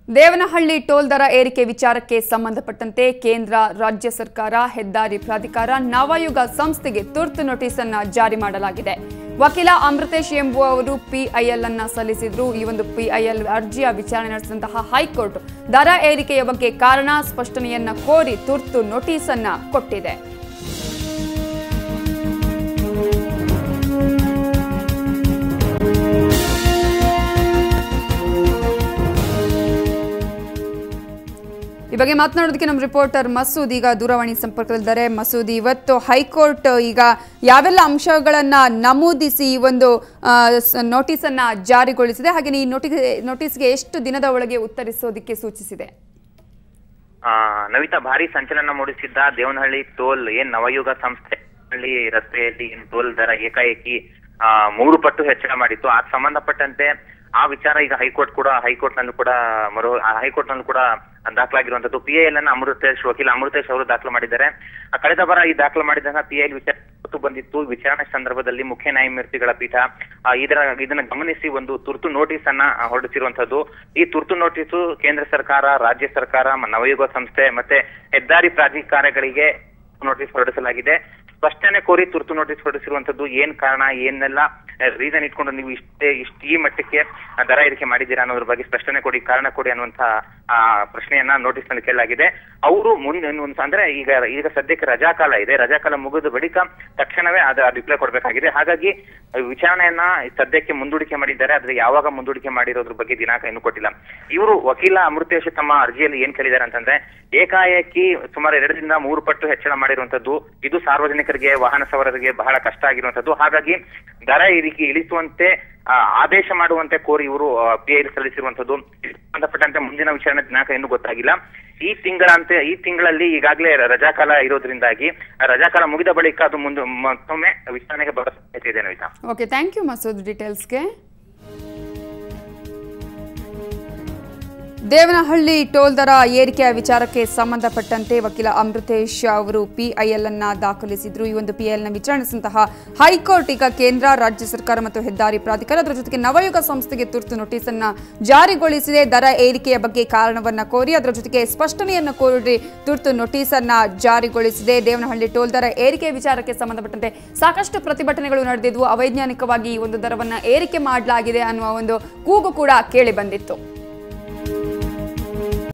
Devanahalli toll ದರ ಏರಿಕೆ ವಿಚಾರಕ್ಕೆ ಸಂಬಂಧಪಟ್ಟಂತೆ ಕೇಂದ್ರ ರಾಜ್ಯ ಸರ್ಕಾರ ಹೆದ್ದಾರಿ ಪ್ರಾಧಿಕಾರ ನವಯುಗ ಸಂಸ್ಥೆಗೆ ತುರ್ತು ನೋಟಿಸ್ ಅನ್ನು ಜಾರಿ ಮಾಡಲಾಗಿದೆ. ವಕೀಲ ಅಮೃತೇಶ್ ಎಂಬುವವರು ಪಿಐಎಲ್ ಅನ್ನು ಸಲ್ಲಿಸಿದ್ರು. ಈ ಒಂದು ಪಿಐಎಲ್ ಅರ್ಜಿಯ ವಿಚಾರಣೆ ನಡೆಸಿದಂತಹ ಹೈಕೋರ್ಟ್ ದರ ಏರಿಕೆಯ ಬಗ್ಗೆ ಕಾರಣ ಸ್ಪಷ್ಟನೆಯನ್ನ ಕೋರಿ ತುರ್ತು ನೋಟಿಸ್ ಅನ್ನು ಕೊಟ್ಟಿದೆ. ಈ ಬಗ್ಗೆ ಮಾತನಾಡೋದಕ್ಕೆ ನಮ್ಮ ರಿಪೋರ್ಟರ್ ಮಸೂದ್ ಈಗ ದೂರವಾಣಿ ಸಂಪರ್ಕದಲ್ಲಿದ್ದಾರೆ. ಮಸೂದ್, ಇವತ್ತು ಹೈಕೋರ್ಟ್ ಈಗ ಯಾವೆಲ್ಲ ಅಂಶಗಳನ್ನ ನಮೂದಿಸಿ ಈ ಒಂದು ನೋಟಿಸ್ ಅನ್ನ ಜಾರಿಗೊಳಿಸಿದೆ, ಹಾಗೆ ಈ ನೋಟಿಸ್ಗೆ ಎಷ್ಟು ದಿನದ ಒಳಗೆ ಉತ್ತರಿಸೋದಕ್ಕೆ ಸೂಚಿಸಿದೆ? ನವಿತಾ, ಭಾರಿ ಸಂಚಲನ ಮೂಡಿಸಿದ್ದ ದೇವನಹಳ್ಳಿ ಟೋಲ್ ನವಯುಗ ಸಂಸ್ಥೆ ರಸ್ತೆಯಲ್ಲಿ ಟೋಲ್ ದರ ಏಕಾಏಕಿ 3 ಪಟ್ಟು ಹೆಚ್ಚಳ ಮಾಡಿತ್ತು. ಆ ಸಂಬಂಧಪಟ್ಟಂತೆ ಆ ವಿಚಾರ ಈಗ ಹೈಕೋರ್ಟ್ ನಲ್ಲೂ ಕೂಡ ದಾಖಲಾಗಿರುವಂತದ್ದು. ಪಿಐಎಲ್ ಅನ್ನ ವಕೀಲ ಅಮೃತೇಶ್ ಅವರು ದಾಖಲು ಮಾಡಿದ್ದಾರೆ. ಕಳೆದ ವಾರ ಈ ದಾಖಲು ಮಾಡಿದಂತಹ ಪಿಐಎಲ್ ವಿಚಾರ ಬಂದಿತ್ತು. ವಿಚಾರಣೆ ಸಂದರ್ಭದಲ್ಲಿ ಮುಖ್ಯ ನ್ಯಾಯಮೂರ್ತಿಗಳ ಪೀಠ ಇದನ್ನ ಗಮನಿಸಿ ಒಂದು ತುರ್ತು ನೋಟಿಸ್ ಅನ್ನ ಹೊರಡಿಸಿರುವಂತದ್ದು. ಈ ತುರ್ತು ನೋಟಿಸು ಕೇಂದ್ರ ಸರ್ಕಾರ, ರಾಜ್ಯ ಸರ್ಕಾರ, ನವಯುಗ ಸಂಸ್ಥೆ ಮತ್ತೆ ಹೆದ್ದಾರಿ ಪ್ರಾಧಿಕಾರಗಳಿಗೆ ನೋಟಿಸ್ ಹೊರಡಿಸಲಾಗಿದೆ. ಸ್ಪಷ್ಟನೆ ಕೋರಿ ತುರ್ತು ನೋಟಿಸ್ ಹೊರಡಿಸಿರುವಂತದ್ದು. ಏನ್ ಕಾರಣ, ಏನೆಲ್ಲ ರೀಸನ್ ಇಟ್ಕೊಂಡು ನೀವು ಈ ಮಟ್ಟಕ್ಕೆ ದರ ಏರಿಕೆ ಮಾಡಿದ್ದೀರಾ ಅನ್ನೋದ್ರ ಬಗ್ಗೆ ಸ್ಪಷ್ಟನೆ ಕೊಡಿ, ಕಾರಣ ಕೊಡಿ ಅನ್ನುವಂತ ಪ್ರಶ್ನೆಯನ್ನ ನೋಟಿಸ್ ನಲ್ಲಿ ಕೇಳಲಾಗಿದೆ. ಅವರು ಮುಂದೆ ಅಂದ್ರೆ ಈಗ ಸದ್ಯಕ್ಕೆ ರಜಾಕಾಲ ಇದೆ. ರಜಾಕಾಲ ಮುಗಿದ ಬಳಿಕ ತಕ್ಷಣವೇ ರಿಪ್ಲೈ ಕೊಡಬೇಕಾಗಿದೆ. ಹಾಗಾಗಿ ವಿಚಾರಣೆಯನ್ನ ಸದ್ಯಕ್ಕೆ ಮುಂದೂಡಿಕೆ ಮಾಡಿದ್ದಾರೆ. ಆದ್ರೆ ಯಾವಾಗ ಮುಂದೂಡಿಕೆ ಮಾಡಿರೋದ್ರ ಬಗ್ಗೆ ದಿನಾಂಕ ಇನ್ನೂ ಕೊಟ್ಟಿಲ್ಲ. ಇವರು ವಕೀಲ ಅಮೃತೇಶ್ ತಮ್ಮ ಅರ್ಜಿಯಲ್ಲಿ ಏನ್ ಕೇಳಿದ್ದಾರೆ ಅಂತಂದ್ರೆ, ಏಕಾಏಕಿ ಸುಮಾರು 2 ರಿಂದ 3 ಪಟ್ಟು ಹೆಚ್ಚಳ ಮಾಡಿರುವಂತದ್ದು. ಇದು ಸಾರ್ವಜನಿಕರಿಗೆ, ವಾಹನ ಸವಾರರಿಗೆ ಬಹಳ ಕಷ್ಟ ಆಗಿರುವಂತದ್ದು. ಹಾಗಾಗಿ ದರ ಏರಿಕೆ ಇಳಿಸುವಂತೆ ಆದೇಶ ಮಾಡುವಂತೆ ಕೋರಿ ಇವರು ಪಿಐಎಲ್ ಸಲ್ಲಿಸಿರುವಂತದ್ದು. ಸಂಬಂಧಪಟ್ಟಂತೆ ಮುಂದಿನ ವಿಚಾರಣೆ ದಿನಾಂಕ ಇನ್ನೂ ಗೊತ್ತಾಗಿಲ್ಲ. ಈ ತಿಂಗಳಲ್ಲಿ ಈಗಾಗಲೇ ರಜಾಕಾಲ ಇರೋದ್ರಿಂದಾಗಿ ರಜಾಕಾಲ ಮುಗಿದ ಬಳಿಕ ಅದು ಮತ್ತೊಮ್ಮೆ ವಿಚಾರಣೆಗೆ ಬರೋ ಸಾಧ್ಯತೆ ಇದೆ. Navitha, okay, thank you Masood ಡೀಟೇಲ್ಸ್ಗೆ. ದೇವನಹಳ್ಳಿ ಟೋಲ್ ದರ ಏರಿಕೆಯ ವಿಚಾರಕ್ಕೆ ಸಂಬಂಧಪಟ್ಟಂತೆ ವಕೀಲ ಅಮೃತೇಶ್ ಅವರು ಪಿಐಎಲ್ ಅನ್ನ ದಾಖಲಿಸಿದ್ರು. ಈ ಒಂದು ಪಿಐಎಲ್ ನ ವಿಚಾರಣೆಸಿದಂತಹ ಹೈಕೋರ್ಟ್ ಈಗ ಕೇಂದ್ರ, ರಾಜ್ಯ ಸರ್ಕಾರ ಮತ್ತು ಹೆದ್ದಾರಿ ಪ್ರಾಧಿಕಾರ, ಅದರ ಜೊತೆಗೆ ನವಯುಗ ಸಂಸ್ಥೆಗೆ ತುರ್ತು ನೋಟಿಸ್ ಅನ್ನ ಜಾರಿಗೊಳಿಸಿದೆ. ದರ ಏರಿಕೆಯ ಬಗ್ಗೆ ಕಾರಣವನ್ನ ಕೋರಿ ಅದರ ಜೊತೆಗೆ ಸ್ಪಷ್ಟನೆಯನ್ನು ಕೋರಿ ತುರ್ತು ನೋಟಿಸ್ ಅನ್ನ ಜಾರಿಗೊಳಿಸಿದೆ. ದೇವನಹಳ್ಳಿ ಟೋಲ್ ದರ ಏರಿಕೆ ವಿಚಾರಕ್ಕೆ ಸಂಬಂಧಪಟ್ಟಂತೆ ಸಾಕಷ್ಟು ಪ್ರತಿಭಟನೆಗಳು ನಡೆದಿದ್ವು. ಅವೈಜ್ಞಾನಿಕವಾಗಿ ಈ ಒಂದು ದರವನ್ನ ಏರಿಕೆ ಮಾಡಲಾಗಿದೆ ಅನ್ನುವ ಒಂದು ಕೂಗು ಕೂಡ ಕೇಳಿ ಬಂದಿತ್ತು.